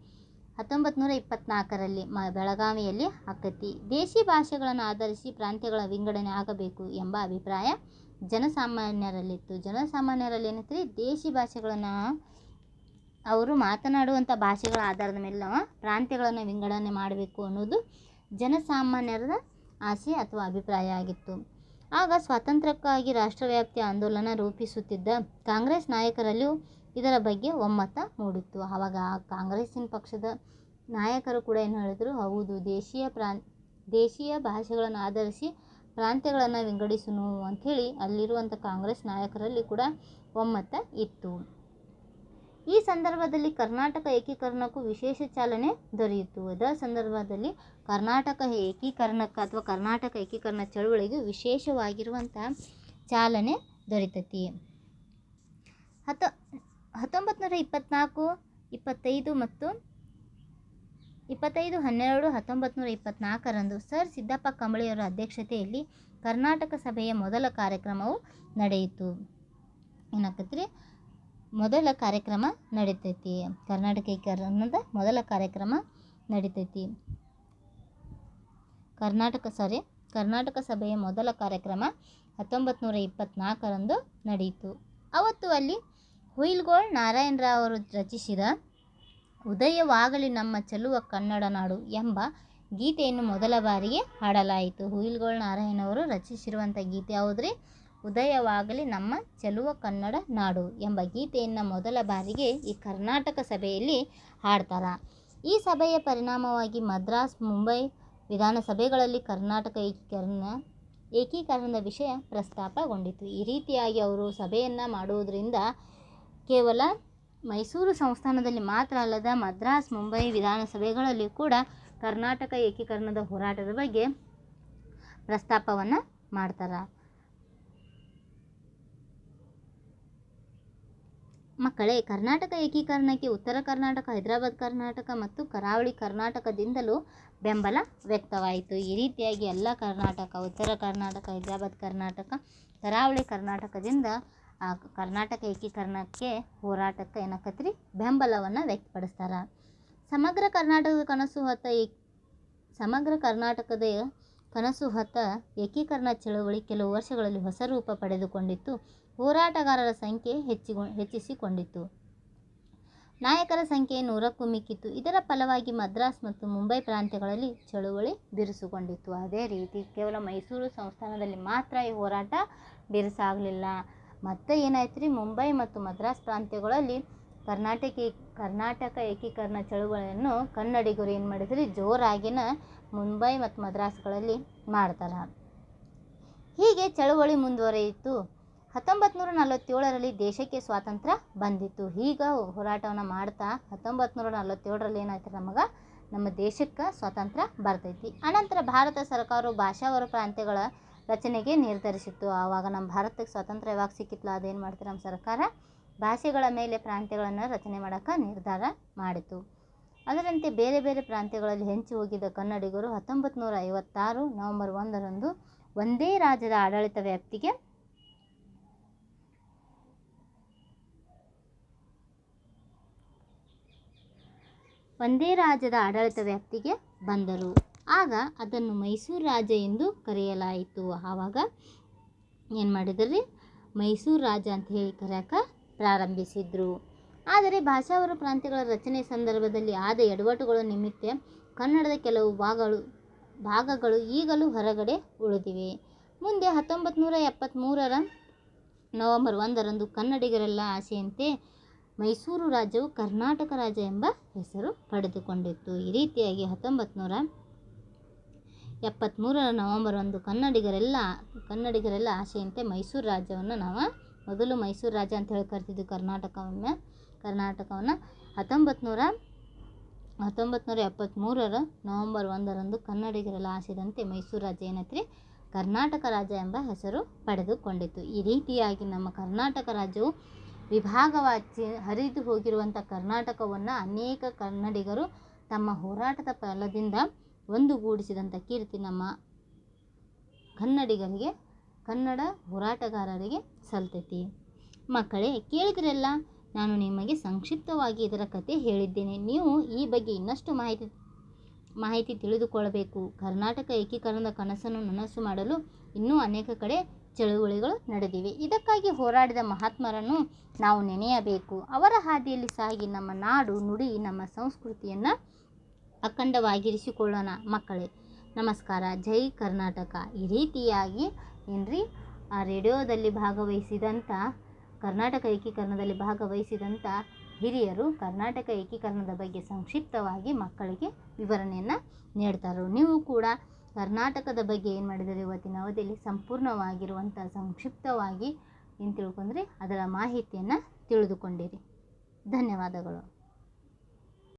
1924ರಲ್ಲಿ ಬೆಳಗಾವಿಯಲ್ಲಿ ಆಕೈತಿ. ದೇಸಿ ಭಾಷೆಗಳನ್ನು ಆಧರಿಸಿ ಪ್ರಾಂತ್ಯಗಳ ವಿಂಗಡಣೆ ಆಗಬೇಕು ಎಂಬ ಅಭಿಪ್ರಾಯ ಜನಸಾಮಾನ್ಯರಲ್ಲಿತ್ತು. ಜನಸಾಮಾನ್ಯರಲ್ಲಿ ಏನೈತ್ರಿ, ದೇಸಿ ಭಾಷೆಗಳನ್ನು ಅವರು ಮಾತನಾಡುವಂಥ ಭಾಷೆಗಳ ಆಧಾರದ ಮೇಲೆ ನಾವು ಪ್ರಾಂತ್ಯಗಳನ್ನು ವಿಂಗಡಣೆ ಮಾಡಬೇಕು ಅನ್ನೋದು ಜನಸಾಮಾನ್ಯರ ಆಸೆ ಅಥವಾ ಅಭಿಪ್ರಾಯ ಆಗಿತ್ತು. ಆಗ ಸ್ವಾತಂತ್ರ್ಯಕ್ಕಾಗಿ ರಾಷ್ಟ್ರವ್ಯಾಪಿ ಆಂದೋಲನ ರೂಪಿಸುತ್ತಿದ್ದ ಕಾಂಗ್ರೆಸ್ ನಾಯಕರಲ್ಲಿಯೂ ಇದರ ಬಗ್ಗೆ ಒಮ್ಮತ ಮೂಡಿತ್ತು. ಆವಾಗ ಕಾಂಗ್ರೆಸ್ಸಿನ ಪಕ್ಷದ ನಾಯಕರು ಕೂಡ ಏನು ಹೇಳಿದ್ರು, ಹೌದು, ದೇಶೀಯ ಭಾಷೆಗಳನ್ನು ಆಧರಿಸಿ ಪ್ರಾಂತ್ಯಗಳನ್ನು ವಿಂಗಡಿಸುನು ಅಂಥೇಳಿ ಅಲ್ಲಿರುವಂಥ ಕಾಂಗ್ರೆಸ್ ನಾಯಕರಲ್ಲಿ ಕೂಡ ಒಮ್ಮತ ಇತ್ತು. ಈ ಸಂದರ್ಭದಲ್ಲಿ ಕರ್ನಾಟಕ ಏಕೀಕರಣಕ್ಕೂ ವಿಶೇಷ ಚಾಲನೆ ದೊರೆಯಿತು. ಇದರ ಸಂದರ್ಭದಲ್ಲಿ ಕರ್ನಾಟಕ ಏಕೀಕರಣ ಚಳವಳಿಗೆ ವಿಶೇಷವಾಗಿರುವಂಥ ಚಾಲನೆ ದೊರೀತೈತಿ. 25/12/1924ರಂದು ಸರ್ ಸಿದ್ದಪ್ಪ ಕಂಬಳಿಯವರ ಅಧ್ಯಕ್ಷತೆಯಲ್ಲಿ ಕರ್ನಾಟಕ ಸಭೆಯ ಮೊದಲ ಕಾರ್ಯಕ್ರಮವು ನಡೆಯಿತು. ಏನಾಕತ್ರಿ, ಮೊದಲ ಕಾರ್ಯಕ್ರಮ ನಡೀತೈತಿ. ಕರ್ನಾಟಕ ಏಕೀಕರಣದ ಮೊದಲ ಕಾರ್ಯಕ್ರಮ ನಡೀತೈತಿ. ಕರ್ನಾಟಕ ಸಭೆಯ ಮೊದಲ ಕಾರ್ಯಕ್ರಮ 1924ರಂದು ನಡೆಯಿತು. ಅವತ್ತು ಅಲ್ಲಿ ಹುಯಿಲ್ಗೋಳ್ ನಾರಾಯಣರಾವ್ ಅವರು ರಚಿಸಿದ ಉದಯವಾಗಲಿ ನಮ್ಮ ಚೆಲುವ ಕನ್ನಡ ನಾಡು ಎಂಬ ಗೀತೆಯನ್ನು ಮೊದಲ ಬಾರಿಗೆ ಹಾಡಲಾಯಿತು. ಹುಯಿಲ್ಗೋಳ್ ನಾರಾಯಣ್ ಅವರು ರಚಿಸಿರುವಂಥ ಗೀತೆ ಯಾವುದ್ರಿ? ಉದಯವಾಗಲಿ ನಮ್ಮ ಚೆಲುವ ಕನ್ನಡ ನಾಡು ಎಂಬ ಗೀತೆಯನ್ನು ಮೊದಲ ಬಾರಿಗೆ ಈ ಕರ್ನಾಟಕ ಸಭೆಯಲ್ಲಿ ಹಾಡ್ತಾರೆ. ಈ ಸಭೆಯ ಪರಿಣಾಮವಾಗಿ ಮದ್ರಾಸ್, ಮುಂಬೈ ವಿಧಾನಸಭೆಗಳಲ್ಲಿ ಕರ್ನಾಟಕ ಏಕೀಕರಣದ ವಿಷಯ ಪ್ರಸ್ತಾಪಗೊಂಡಿತು. ಈ ರೀತಿಯಾಗಿ ಅವರು ಸಭೆಯನ್ನು ಮಾಡುವುದರಿಂದ ಕೇವಲ ಮೈಸೂರು ಸಂಸ್ಥಾನದಲ್ಲಿ ಮಾತ್ರ ಅಲ್ಲದ ಮದ್ರಾಸ್, ಮುಂಬೈ ವಿಧಾನಸಭೆಗಳಲ್ಲಿ ಕೂಡ ಕರ್ನಾಟಕ ಏಕೀಕರಣದ ಹೋರಾಟದ ಬಗ್ಗೆ ಪ್ರಸ್ತಾಪವನ್ನು ಮಾಡ್ತಾರೆ. ಮಕ್ಕಳೇ, ಕರ್ನಾಟಕ ಏಕೀಕರಣಕ್ಕೆ ಉತ್ತರ ಕರ್ನಾಟಕ, ಹೈದರಾಬಾದ್ ಕರ್ನಾಟಕ ಮತ್ತು ಕರಾವಳಿ ಕರ್ನಾಟಕದಿಂದಲೂ ಬೆಂಬಲ ವ್ಯಕ್ತವಾಯಿತು. ಈ ರೀತಿಯಾಗಿ ಎಲ್ಲ ಉತ್ತರ ಕರ್ನಾಟಕ, ಹೈದರಾಬಾದ್ ಕರ್ನಾಟಕ, ಕರಾವಳಿ ಕರ್ನಾಟಕದಿಂದ ಕರ್ನಾಟಕ ಏಕೀಕರಣಕ್ಕೆ ಹೋರಾಟಕ್ಕೆ ಏನಾಕತ್ರಿ ಬೆಂಬಲವನ್ನು ವ್ಯಕ್ತಪಡಿಸ್ತಾರೆ. ಸಮಗ್ರ ಕರ್ನಾಟಕದ ಕನಸು ಹೊತ್ತ ಏಕೀಕರಣ ಚಳವಳಿ ಕೆಲವು ವರ್ಷಗಳಲ್ಲಿ ಹೊಸ ರೂಪ ಪಡೆದುಕೊಂಡಿತ್ತು. ಹೋರಾಟಗಾರರ ಸಂಖ್ಯೆ ಹೆಚ್ಚಿಸಿಕೊಂಡಿತು. ನಾಯಕರ ಸಂಖ್ಯೆ 100ಕ್ಕೂ ಮಿಕ್ಕಿತು. ಇದರ ಫಲವಾಗಿ ಮದ್ರಾಸ್ ಮತ್ತು ಮುಂಬೈ ಪ್ರಾಂತ್ಯಗಳಲ್ಲಿ ಚಳುವಳಿ ಬಿರುಸುಗೊಂಡಿತು. ಅದೇ ರೀತಿ ಕೇವಲ ಮೈಸೂರು ಸಂಸ್ಥಾನದಲ್ಲಿ ಮಾತ್ರ ಈ ಹೋರಾಟ ಬಿರುಸಾಗಲಿಲ್ಲ. ಮತ್ತೆ ಏನಾಯ್ತು ರೀ, ಮುಂಬೈ ಮತ್ತು ಮದ್ರಾಸ್ ಪ್ರಾಂತ್ಯಗಳಲ್ಲಿ ಕರ್ನಾಟಕ ಏಕೀಕರಣ ಚಳುವಳಿಯನ್ನು ಕನ್ನಡಿಗರು ಏನು ಮಾಡಿದ್ರಿ, ಜೋರಾಗಿನ ಮುಂಬೈ ಮತ್ತು ಮದ್ರಾಸ್ಗಳಲ್ಲಿ ಮಾಡ್ತಾರೆ. ಹೀಗೆ ಚಳುವಳಿ ಮುಂದುವರಿಯಿತು. 1947ರಲ್ಲಿ ದೇಶಕ್ಕೆ ಸ್ವಾತಂತ್ರ್ಯ ಬಂದಿತ್ತು. ಈಗ ಹೋರಾಟವನ್ನು ಮಾಡ್ತಾ 1947ರಲ್ಲಿ ಏನಾಯ್ತು, ನಮ್ಮ ದೇಶಕ್ಕೆ ಸ್ವಾತಂತ್ರ್ಯ ಬರ್ತೈತಿ. ಅನಂತರ ಭಾರತ ಸರ್ಕಾರವು ಭಾಷಾವಾರು ಪ್ರಾಂತ್ಯಗಳ ರಚನೆಗೆ ನಿರ್ಧರಿಸಿತ್ತು. ಆವಾಗ ನಮ್ಮ ಭಾರತಕ್ಕೆ ಸ್ವಾತಂತ್ರ್ಯ ಯಾವಾಗ ಸಿಕ್ಕಿತ್ತಲ್ಲ, ಅದೇನು ಮಾಡ್ತಾರೆ, ನಮ್ಮ ಸರ್ಕಾರ ಭಾಷೆಗಳ ಮೇಲೆ ಪ್ರಾಂತ್ಯಗಳನ್ನು ರಚನೆ ಮಾಡೋಕ್ಕೆ ನಿರ್ಧಾರ ಮಾಡಿತು. ಅದರಂತೆ ಬೇರೆ ಬೇರೆ ಪ್ರಾಂತ್ಯಗಳಲ್ಲಿ ಹೆಂಚಿ ಹೋಗಿದ್ದ ಕನ್ನಡಿಗರು 1956 ನವೆಂಬರ್ 1ರಂದು ಒಂದೇ ರಾಜ್ಯದ ಆಡಳಿತ ವ್ಯಾಪ್ತಿಗೆ ಬಂದರು. ಆಗ ಅದನ್ನು ಮೈಸೂರು ರಾಜ್ಯ ಎಂದು ಕರೆಯಲಾಯಿತು. ಆವಾಗ ಏನು ಮಾಡಿದ್ರಿ, ಮೈಸೂರು ರಾಜ್ಯ ಅಂತ ಹೇಳಿ ಕರೆಯೋಕೆ ಪ್ರಾರಂಭಿಸಿದ್ರು. ಆದರೆ ಭಾಷಾವಾರು ಪ್ರಾಂತ್ಯಗಳ ರಚನೆ ಸಂದರ್ಭದಲ್ಲಿ ಆದ ಎಡವಟ್ಟುಗಳ ನಿಮಿತ್ತ ಕನ್ನಡದ ಕೆಲವು ಭಾಗಗಳು ಈಗಲೂ ಹೊರಗಡೆ ಉಳಿದಿವೆ. ಮುಂದೆ 1973ರ ನವೆಂಬರ್ 1ರಂದು ಕನ್ನಡಿಗರೆಲ್ಲ ಆಸೆಯಂತೆ ಮೈಸೂರು ರಾಜ್ಯವು ಕರ್ನಾಟಕ ರಾಜ್ಯ ಎಂಬ ಹೆಸರು ಪಡೆದುಕೊಂಡಿತ್ತು. ಈ ರೀತಿಯಾಗಿ 1973ರ ನವೆಂಬರ್ 1 ಕನ್ನಡಿಗರೆಲ್ಲ ಆಸೆಯಂತೆ ಮೈಸೂರು ರಾಜ್ಯವನ್ನು ನಾವು ಮೊದಲು ಮೈಸೂರು ರಾಜ್ಯ ಅಂತ ಹೇಳಿ ಕರಿತಿದ್ವಿ ಕರ್ನಾಟಕವನ್ನು 1973ರ ನವೆಂಬರ್ 1ರಂದು ಕನ್ನಡಿಗರೆಲ್ಲ ಆಸೆದಂತೆ ಮೈಸೂರು ರಾಜ್ಯ ಏನೈತ್ರಿ, ಕರ್ನಾಟಕ ರಾಜ್ಯ ಎಂಬ ಹೆಸರು ಪಡೆದುಕೊಂಡಿತ್ತು. ಈ ರೀತಿಯಾಗಿ ನಮ್ಮ ಕರ್ನಾಟಕ ರಾಜ್ಯವು ವಿಭಾಗವಾಗಿ ಹರಿದು ಹೋಗಿರುವಂಥ ಕರ್ನಾಟಕವನ್ನು ಅನೇಕ ಕನ್ನಡಿಗರು ತಮ್ಮ ಹೋರಾಟದ ಫಲದಿಂದ ಒಂದುಗೂಡಿಸಿದಂಥ ಕೀರ್ತಿ ನಮ್ಮ ಕನ್ನಡಿಗರಿಗೆ, ಕನ್ನಡ ಹೋರಾಟಗಾರರಿಗೆ ಸಲ್ತೈತಿ. ಮಕ್ಕಳೇ, ಕೇಳಿದ್ರಲ್ಲ, ನಾನು ನಿಮಗೆ ಸಂಕ್ಷಿಪ್ತವಾಗಿ ಇದರ ಕತೆ ಹೇಳಿದ್ದೇನೆ. ನೀವು ಈ ಬಗ್ಗೆ ಇನ್ನಷ್ಟು ಮಾಹಿತಿ ತಿಳಿದುಕೊಳ್ಳಬೇಕು. ಕರ್ನಾಟಕ ಏಕೀಕರಣದ ಕನಸನ್ನು ನನಸು ಮಾಡಲು ಇನ್ನೂ ಅನೇಕ ಕಡೆ ಚಳುವಳಿಗಳು ನಡೆದಿವೆ. ಇದಕ್ಕಾಗಿ ಹೋರಾಡಿದ ಮಹಾತ್ಮರನ್ನು ನಾವು ನೆನೆಯಬೇಕು. ಅವರ ಹಾದಿಯಲ್ಲಿ ಸಾಗಿ ನಮ್ಮ ನಾಡು, ನುಡಿ, ನಮ್ಮ ಸಂಸ್ಕೃತಿಯನ್ನು ಅಖಂಡವಾಗಿರಿಸಿಕೊಳ್ಳೋಣ. ಮಕ್ಕಳೇ, ನಮಸ್ಕಾರ. ಜೈ ಕರ್ನಾಟಕ. ಈ ರೀತಿಯಾಗಿ ಏನ್ರಿ, ಆ ರೇಡಿಯೋದಲ್ಲಿ ಭಾಗವಹಿಸಿದಂಥ, ಕರ್ನಾಟಕ ಏಕೀಕರಣದಲ್ಲಿ ಭಾಗವಹಿಸಿದಂಥ ಹಿರಿಯರು ಕರ್ನಾಟಕ ಏಕೀಕರಣದ ಬಗ್ಗೆ ಸಂಕ್ಷಿಪ್ತವಾಗಿ ಮಕ್ಕಳಿಗೆ ವಿವರಣೆಯನ್ನು ನೀಡ್ತಾರೆ. ನೀವು ಕೂಡ ಕರ್ನಾಟಕದ ಬಗ್ಗೆ ಏನು ಮಾಡಿದರೆ ಇವತ್ತಿನ ಅವಧಿಯಲ್ಲಿ ಸಂಪೂರ್ಣವಾಗಿರುವಂಥ ಸಂಕ್ಷಿಪ್ತವಾಗಿ ಏನು ತಿಳ್ಕೊಂಡ್ರಿ, ಅದರ ಮಾಹಿತಿಯನ್ನು ತಿಳಿದುಕೊಂಡಿರಿ. ಧನ್ಯವಾದಗಳು.